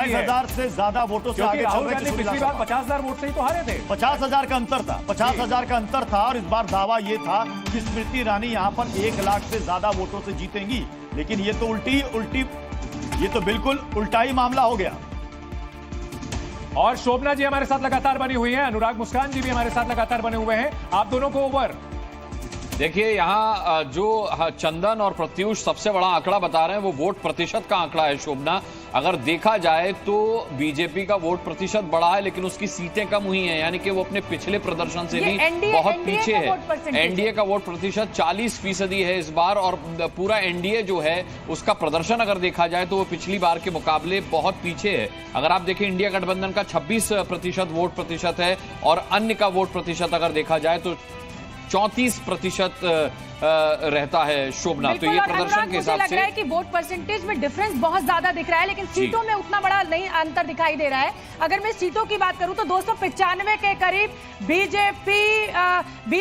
50,000 से ज्यादा वोटों से आगे राहुल गांधी पिछली बार 50,000 वोट से ही तो हारे थे। 50,000 का अंतर था, 50,000 का अंतर था। और इस बार दावा यह था कि स्मृति ईरानी यहां पर 1 लाख से ज्यादा वोटों से जीतेंगी, लेकिन ये तो ये तो बिल्कुल उल्टा ही मामला हो गया। और शोभना जी हमारे साथ लगातार बनी हुई हैं, अनुराग मुस्कान जी भी हमारे साथ लगातार बने हुए हैं। आप दोनों को ओवर। देखिए यहाँ जो चंदन और प्रत्युष सबसे बड़ा आंकड़ा बता रहे हैं वो वोट प्रतिशत का आंकड़ा है शोभना। अगर देखा जाए तो बीजेपी का वोट प्रतिशत बढ़ा है, लेकिन उसकी सीटें कम हुई हैं, यानी कि वो अपने पिछले प्रदर्शन से भी बहुत पीछे है। एनडीए का वोट प्रतिशत 40% है इस बार, और पूरा एनडीए जो है उसका प्रदर्शन अगर देखा जाए तो वो पिछली बार के मुकाबले बहुत पीछे है। अगर आप देखें इंडिया गठबंधन का 26% वोट प्रतिशत है, और अन्य का वोट प्रतिशत अगर देखा जाए तो 34% रहता है शोभना। तो ये प्रदर्शन के हिसाब से लग रहा है कि वोट परसेंटेज में डिफरेंस बहुत ज्यादा दिख रहा है, लेकिन सीटों में उतना बड़ा नहीं अंतर दिखाई दे रहा है। अगर मैं सीटों की बात करूं तो 295 के करीब बीजेपी,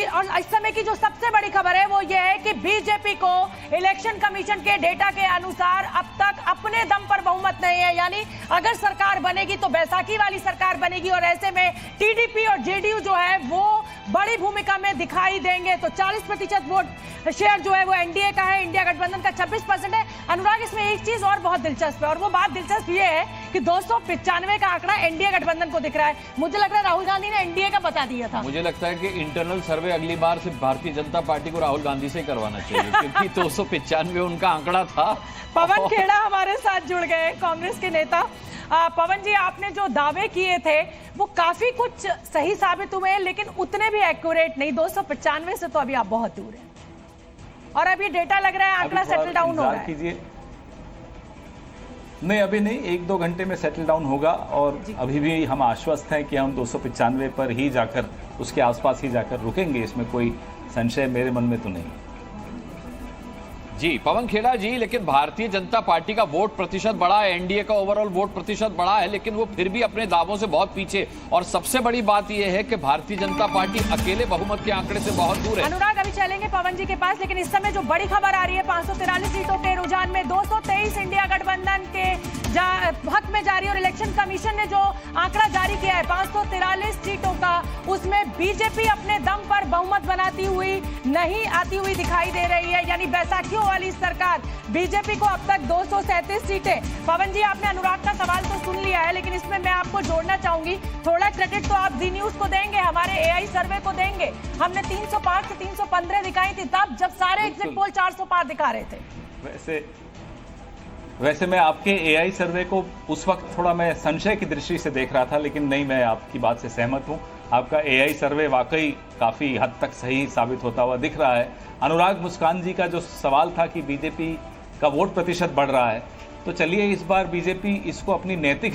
और इस समय की जो सबसे बड़ी खबर है वो ये है कि बीजेपी को इलेक्शन कमीशन के डेटा के अनुसार अब तक अपने दम पर बहुमत नहीं है। यानी अगर सरकार बनेगी तो बैसाखी वाली सरकार बनेगी, और ऐसे में टीडीपी और जेडीयू जो है वो बड़ी भूमिका में दिखाई देंगे। तो 40% वोट शेयर जो है वो एनडीए का है, इंडिया गठबंधन का 26% है। अनुराग, इसमें एक चीज और बहुत दिलचस्प है, और वो बात दिलचस्प ये है कि 295 का आंकड़ा एनडीए गठबंधन को दिख रहा है। मुझे लग रहा है राहुल गांधी ने एनडीए का बता दिया था। मुझे लगता है कि इंटरनल सर्वे अगली बार सिर्फ भारतीय जनता पार्टी को राहुल गांधी से करवाना चाहिए, क्योंकि 295 उनका आंकड़ा था। पवन खेड़ा हमारे साथ जुड़ गए, कांग्रेस के नेता। पवन जी, आपने जो दावे किए थे वो काफी कुछ सही साबित हुए, लेकिन उतने भी एक्यूरेट नहीं। 295 से तो अभी आप बहुत दूर हैं, और अभी डेटा लग रहा है आंकड़ा सेटल डाउन हो रहा है। नहीं, अभी नहीं, 1-2 घंटे में सेटल डाउन होगा, और अभी भी हम आश्वस्त हैं कि हम 295 पर ही जाकर, उसके आसपास ही जाकर रुकेंगे। इसमें कोई संशय मेरे मन में तो नहीं। जी पवन खेड़ा जी, लेकिन भारतीय जनता पार्टी का वोट प्रतिशत बढ़ा है, एनडीए का ओवरऑल वोट प्रतिशत बढ़ा है, लेकिन वो फिर भी अपने दावों से बहुत पीछे। और सबसे बड़ी बात यह है कि भारतीय जनता पार्टी अकेले बहुमत के आंकड़े से बहुत दूर है। अनुराग, अभी चलेंगे पवन जी के पास, लेकिन इस समय जो बड़ी खबर आ रही है 543 सीटों के रुझान में 223 इंडिया गठबंधन के हक में जारी, और इलेक्शन कमीशन ने जो आंकड़ा जारी किया है 543 सीटों का, उसमें बीजेपी अपने दम पर बहुमत बनाती हुई नहीं आती हुई दिखाई दे रही है। यानी बैसाखियों वाली सरकार, बीजेपी को अब तक 237 सीटें। पवन जी, आपने अनुराग का सवाल तो सुन लिया है, लेकिन इसमें मैं आपको जोड़ना चाहूंगी, थोड़ा क्रेडिट तो आप जी न्यूज को देंगे, हमारे एआई सर्वे को देंगे। हमने 305 से 315 दिखाई थी तब, जब सारे एग्जिट पोल 400 पार दिखा रहे थे। वैसे मैं आपके एआई सर्वे को उस वक्त थोड़ा मैं संशय की दृष्टि से देख रहा था, लेकिन नहीं, मैं आपकी बात से सहमत हूं। आपका एआई सर्वे वाकई काफी हद तक सही साबित होता हुआ दिख रहा है। अनुराग मुस्कान जी का जो सवाल था कि बीजेपी का वोट प्रतिशत बढ़ रहा है, तो चलिए इस बार बीजेपी इसको अपनी नैतिक